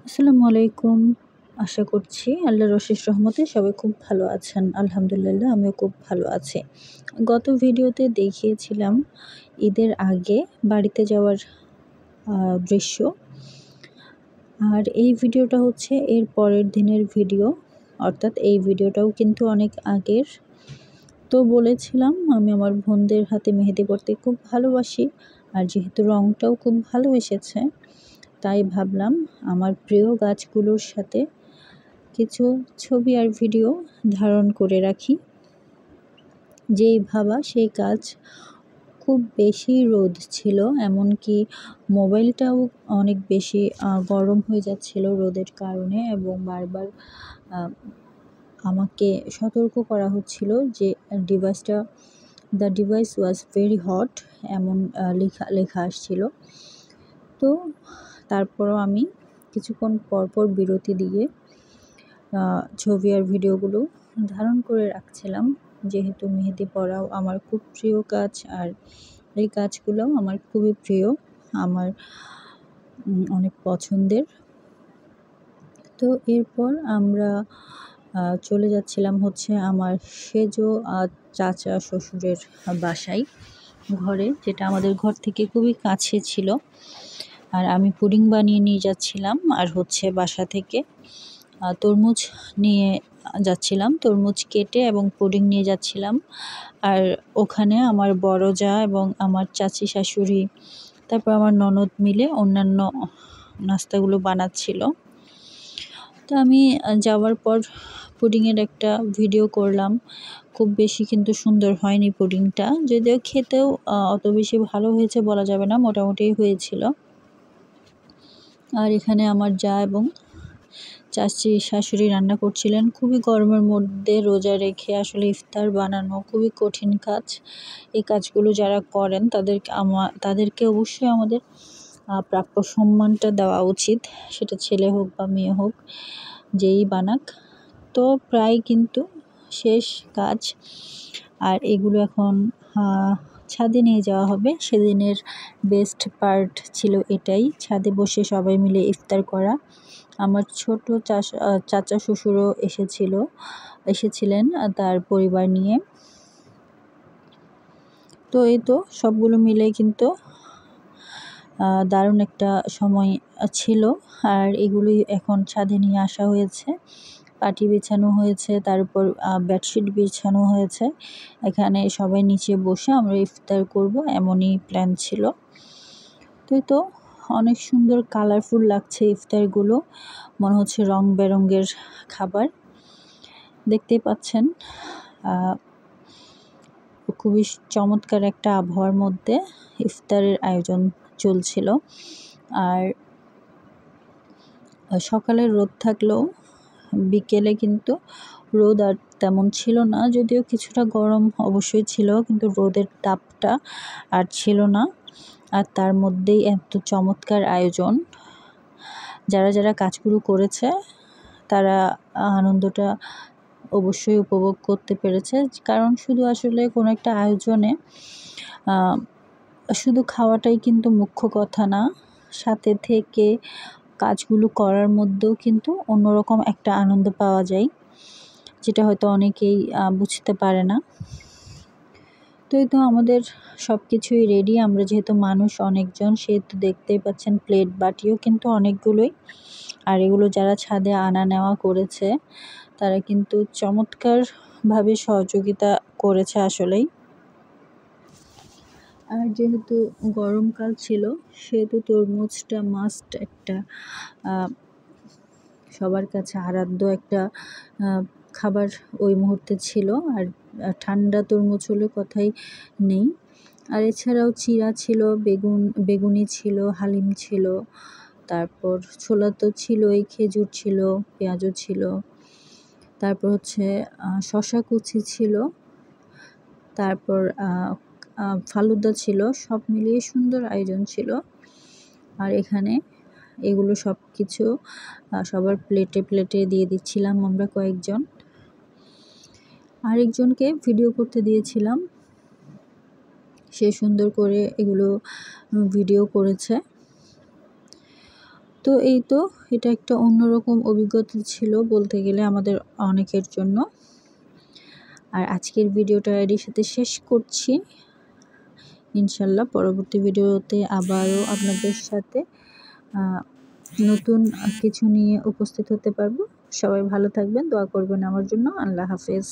আসসালামু আলাইকুম। আশা করছি আল্লাহর অশেষ রহমতে সবাই খুব ভালো আছেন। আলহামদুলিল্লাহ আমিও খুব ভালো আছি। গত ভিডিওতে দেখিয়েছিলাম ঈদের আগে বাড়িতে যাওয়ার দৃশ্য। আর এই ভিডিওটা হচ্ছে এর পরের দিনের ভিডিও। অর্থাৎ এই ভিডিওটাও কিন্তু অনেক আগের। তো বলেছিলাম আমি আমার বোনদের হাতে মেহেদি পরতে খুব ভালোবাসি। আর যেহেতু রংটাও খুব ভালো এসেছে, তাই ভাবলাম আমার প্রিয় গাছগুলোর সাথে কিছু ছবি আর ভিডিও ধারণ করে রাখি। যেই ভাবা সেই কাজ। খুব বেশি রোদ ছিল, এমনকি মোবাইলটাও অনেক বেশি গরম হয়ে যাচ্ছিল রোদের কারণে, এবং বারবার আমাকে সতর্ক করা হচ্ছিল যে the device was very hot, এমন লেখা আসছিল। তো তারপরও আমি কিছুক্ষণ পরপর বিরতি দিয়ে ছবি আর ভিডিওগুলো ধারণ করে রাখছিলাম, যেহেতু মেহেদি পরাও আমার খুব প্রিয় কাজ, আর এই কাজগুলোও আমার খুবই প্রিয়, আমার অনেক পছন্দের। তো এরপর আমরা চলে যাচ্ছিলাম হচ্ছে আমার সেজো চাচা শ্বশুরের বাসায়, ঘরে, যেটা আমাদের ঘর থেকে খুবই কাছে ছিল। আর আমি পুডিং বানিয়ে নিয়ে যাচ্ছিলাম, আর হচ্ছে বাসা থেকে তরমুজ নিয়ে যাচ্ছিলাম, তরমুজ কেটে এবং পুডিং নিয়ে যাচ্ছিলাম। আর ওখানে আমার বড় জা এবং আমার চাচি শাশুড়ি, তারপর আমার ননদ মিলে অন্যান্য নাস্তাগুলো বানাচ্ছিল। তো আমি যাওয়ার পর পুডিংয়ের একটা ভিডিও করলাম। খুব বেশি কিন্তু সুন্দর হয়নি পুডিংটা, যদিও খেতেও অত বেশি ভালো হয়েছে বলা যাবে না, মোটামুটি হয়েছিল। আর এখানে আমার জা এবং চাচি শাশুড়ি রান্না করছিলেন। খুবই গরমের মধ্যে রোজা রেখে আসলে ইফতার বানানো খুবই কঠিন কাজ। এই কাজগুলো যারা করেন তাদেরকে অবশ্যই আমাদের প্রাপ্য সম্মানটা দেওয়া উচিত, সেটা ছেলে হোক বা মেয়ে হোক, যেই বানাক। তো প্রায় কিন্তু শেষ কাজ, আর এগুলো এখন ছাদে নিয়ে যাওয়া হবে। সেদিনের বেস্ট পার্ট ছিল এটাই, ছাদে বসে সবাই মিলে ইফতার করা। আমার ছোট চাচা শ্বশুরও এসেছিলেন তার পরিবার নিয়ে। তো এই তো সবগুলো মিলে কিন্তু দারুণ একটা সময় ছিল। আর এগুলি এখন ছাদে নিয়ে আসা হয়েছে, পাটি বিছানো হয়েছে, তার উপর বেডশিট বিছানো হয়েছে। এখানে সবাই নিচে বসে আমরা ইফতার করব, এমনই প্ল্যান ছিল। তো অনেক সুন্দর কালারফুল লাগছে ইফতারগুলো, মনে হচ্ছে রং বেরঙের খাবার। দেখতেই পাচ্ছেন খুবই চমৎকার একটা আবহাওয়ার মধ্যে ইফতারের আয়োজন চলছিল। আর সকালে রোদ থাকলেও বিকেলে কিন্তু রোদ আর তেমন ছিল না, যদিও কিছুটা গরম অবশ্যই ছিল, কিন্তু রোদের তাপটা আর ছিল না। আর তার মধ্যেই এত চমৎকার আয়োজন। যারা যারা কাজগুলো করেছে তারা আনন্দটা অবশ্যই উপভোগ করতে পেরেছে, কারণ শুধু আসলে কোনো একটা আয়োজনে শুধু খাওয়াটাই কিন্তু মুখ্য কথা না, সাথে থেকে কাজগুলো করার মধ্যেও কিন্তু অন্যরকম একটা আনন্দ পাওয়া যায়, যেটা হয়তো অনেকেই বুঝতে পারে না। তো এই তো আমাদের সব কিছুই রেডি। আমরা যেহেতু মানুষ অনেকজন, সেহেতু দেখতেই পাচ্ছেন প্লেট বাটিও কিন্তু অনেকগুলোই। আর এগুলো যারা ছাদে আনা নেওয়া করেছে তারা কিন্তু চমৎকারভাবে সহযোগিতা করেছে আসলেই। আর যেহেতু গরমকাল ছিল, সেহেতু তরমুজটা মাস্ট একটা সবার কাছে আরাধ্য একটা খাবার ওই মুহূর্তে ছিল। আর ঠান্ডা তরমুজ হলে কথাই নেই। আর এছাড়াও চিড়া ছিল, বেগুনি ছিল, হালিম ছিল, তারপর ছোলা তো ছিলই, খেজুর ছিল, পেঁয়াজও ছিল, তারপর হচ্ছে শশা কুচি ছিল, তারপর ফালুদা ছিল। সব মিলিয়ে সুন্দর আয়োজন ছিল। আর এখানে এগুলো সব কিছু সবার প্লেটে প্লেটে দিয়ে দিচ্ছিলাম আমরা কয়েকজন। আরেকজনকে ভিডিও করতে দিয়েছিলাম, সে সুন্দর করে এগুলো ভিডিও করেছে। তো এই তো এটা একটা অন্যরকম অভিজ্ঞতা ছিল বলতে গেলে আমাদের অনেকের জন্য। আর আজকের ভিডিওটা এর সাথে শেষ করছি। ইনশাল্লাহ পরবর্তী ভিডিওতে আবারও আপনাদের সাথে নতুন কিছু নিয়ে উপস্থিত হতে পারবো। সবাই ভালো থাকবেন, দোয়া করবেন আমার জন্য। আল্লাহ হাফেজ।